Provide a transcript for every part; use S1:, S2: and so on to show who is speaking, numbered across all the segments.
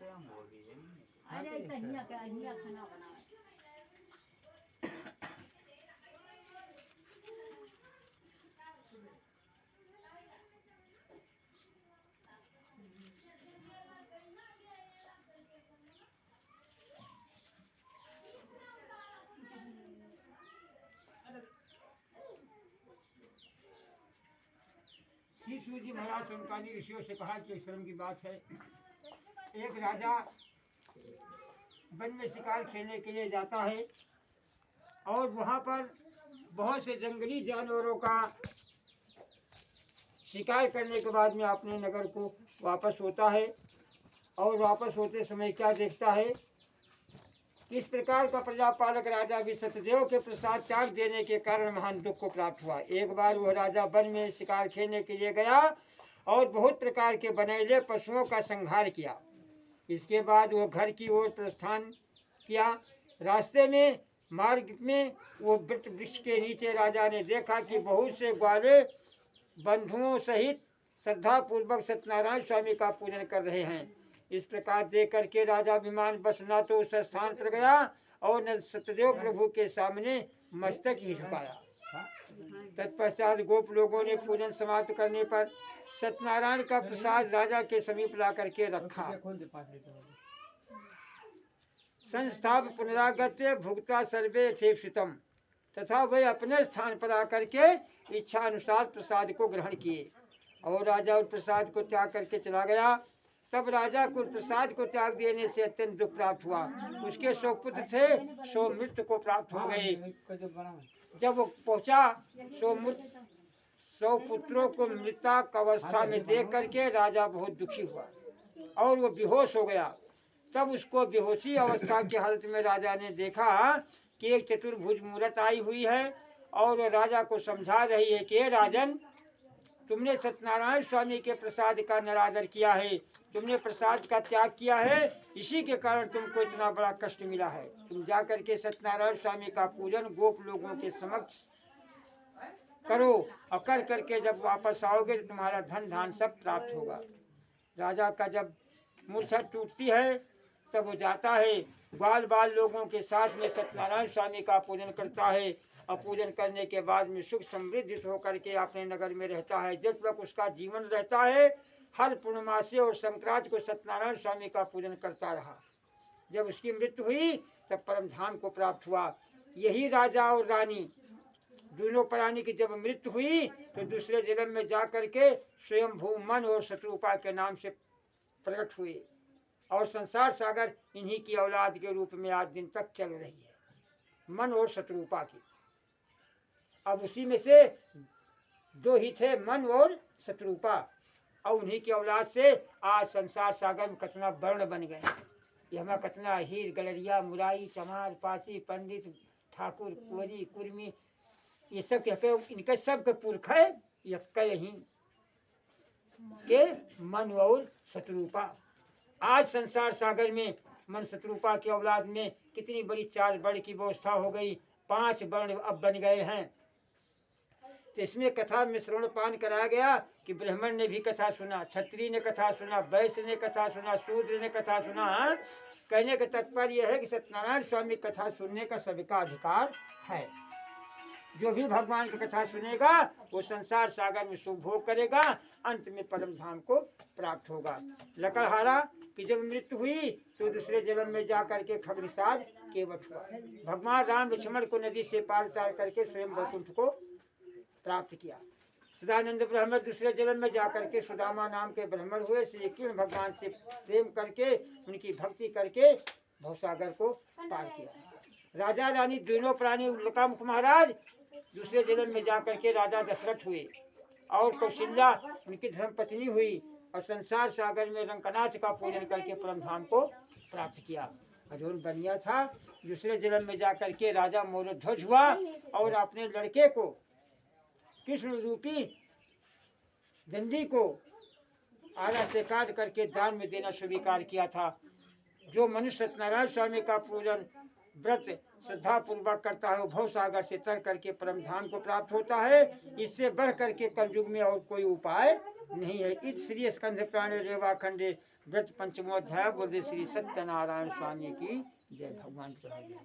S1: अरे कहिया का अहिया खाना बनावे
S2: श्री सूजी महाराज संकाली ऋषियों से कहा कि श्रम की बात है। एक राजा वन में शिकार खेलने के लिए जाता है और वहाँ पर बहुत से जंगली जानवरों का शिकार करने के बाद में अपने नगर को वापस होता है और वापस होते समय क्या देखता है, इस प्रकार का प्रजापालक राजा भी सत्यदेव के प्रसाद त्याग देने के कारण महान दुख को प्राप्त हुआ। एक बार वह राजा वन में शिकार खेलने के लिए गया और बहुत प्रकार के बनैले पशुओं का संहार किया। इसके बाद वह घर की ओर प्रस्थान किया। रास्ते में मार्ग में वो वट वृक्ष के नीचे राजा ने देखा कि बहुत से ग्वाले बंधुओं सहित श्रद्धा पूर्वक सत्यनारायण स्वामी का पूजन कर रहे हैं। इस प्रकार देख करके राजा विमान बस न तो उस स्थान पर गया और न सत्यदेव प्रभु के सामने मस्तक ही झुकाया। तत्पश्चात गोप लोगों ने पूजन समाप्त करने पर सत्यनारायण का प्रसाद राजा के समीप ला करके रखा। संस्थाप पुनरागत्य भुगता सर्वे यथेक्षितम, तथा वह अपने स्थान पर आकर के इच्छा अनुसार प्रसाद को ग्रहण किए और राजा उस प्रसाद को त्याग करके चला गया। तब राजा को प्रसाद को त्याग देने से अत्यंत दुख प्राप्त हुआ। उसके 100 पुत्र थे, 100 मृत्यु को प्राप्त हो गए। जब वो पहुंचा 100 पुत्रों को मृतक अवस्था में देख करके राजा बहुत दुखी हुआ और वो बेहोश हो गया। तब उसको बेहोशी अवस्था की हालत में राजा ने देखा कि एक चतुर्भुज मूर्त आई हुई है और राजा को समझा रही है कि राजन, तुमने सत्यनारायण स्वामी के प्रसाद का निरादर किया है, तुमने प्रसाद का त्याग किया है, इसी के कारण तुमको इतना बड़ा कष्ट मिला है। तुम जाकर के सत्यनारायण स्वामी का पूजन गोप लोगों के समक्ष करो और कर करके जब वापस आओगे तो तुम्हारा धन धान सब प्राप्त होगा। राजा का जब मूर्छा टूटती है तब वो जाता है, बाल बाल लोगों के साथ में सत्यनारायण स्वामी का पूजन करता है और पूजन करने के बाद में सुख समृद्धि होकर के अपने नगर में रहता है। जब तक उसका जीवन रहता है हर पूर्णमासी और संक्रांति को सत्यनारायण स्वामी का पूजन करता रहा। जब उसकी मृत्यु हुई तब परम धाम को प्राप्त हुआ। यही राजा और रानी दोनों प्राणी की जब मृत्यु हुई तो दूसरे जन्म में जा करके स्वयं भू मन और शत्रुपा के नाम से प्रकट हुए और संसार सागर इन्हीं की औलाद के रूप में आज दिन तक चल रही है, मन और शत्रुपा की। अब उसी में से 2 ही थे, मन और शत्रुपा, और उन्हीं की औलाद से आज संसार सागर में कितना वर्ण बन गए। ये हमारा कितना हीर गलरिया मुराई चमार पासी पंडित ठाकुर कुंवरी कुर्मी, ये सब के इनके सब के पुरख है यही के मन और शत्रुपा। आज संसार सागर में मन शत्रुपा की औलाद में कितनी बड़ी 4 वर्ण की व्यवस्था हो गई, 5 वर्ण अब बन गए हैं। तो इसमें कथा में श्रवण पान कराया गया कि ब्राह्मण ने भी कथा सुना, क्षत्रिय ने कथा सुना, वैश्य ने कथा सुना, शूद्र ने कथा सुना। कहने का तात्पर्य यह है कि सत्यनारायण स्वामी कथा सुनने का सबका अधिकार है। जो भी भगवान की कथा सुनेगा वो संसार सागर में सुख भोग करेगा, अंत में परम धाम को प्राप्त होगा। लकड़हारा की जब मृत्यु हुई तो दूसरे जन्म में जाकर के खगनिषाद केवट हुआ। भगवान राम लक्ष्मण को नदी से पार उतार करके स्वयं वैकुंठ को प्राप्त किया। सदानंद ब्राह्मण दूसरे जन्म में जाकर के सुदामा नाम के ब्राह्मण हुए। श्री कृष्ण भगवान से प्रेम करके उनकी भक्ति करके भवसागर को पार किया। राजा रानी दोनों प्राणी उल्कामुख महाराज दूसरे जन्म में जाकर के राजा दशरथ हुए और कौशल्या उनकी धर्मपत्नी हुई और संसार सागर में रंगनाथ का पूजन करके परम धाम को प्राप्त किया। अर्जुन बनिया था, दूसरे जन्म में जाकर के राजा मोरध्वज हुआ और अपने लड़के को कृष्ण रूपी दंडी को आरा से काट करके दान में देना स्वीकार किया था। जो मनुष्य सत्यनारायण स्वामी का पूजन व्रत श्रद्धा पूर्वक करता है वो भव सागर से तर करके परम धाम को प्राप्त होता है। इससे बढ़ करके कलयुग में और कोई उपाय नहीं है। इत श्री स्कंध प्राणे रेवा खंडे व्रत पंचमोध्याय बोलते श्री सत्यनारायण स्वामी की जय। भगवान चढ़ा जय।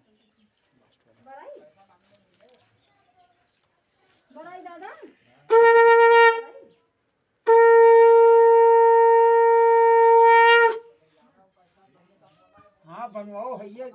S1: बड़ाई दादा
S2: हाँ बनवाओ है ये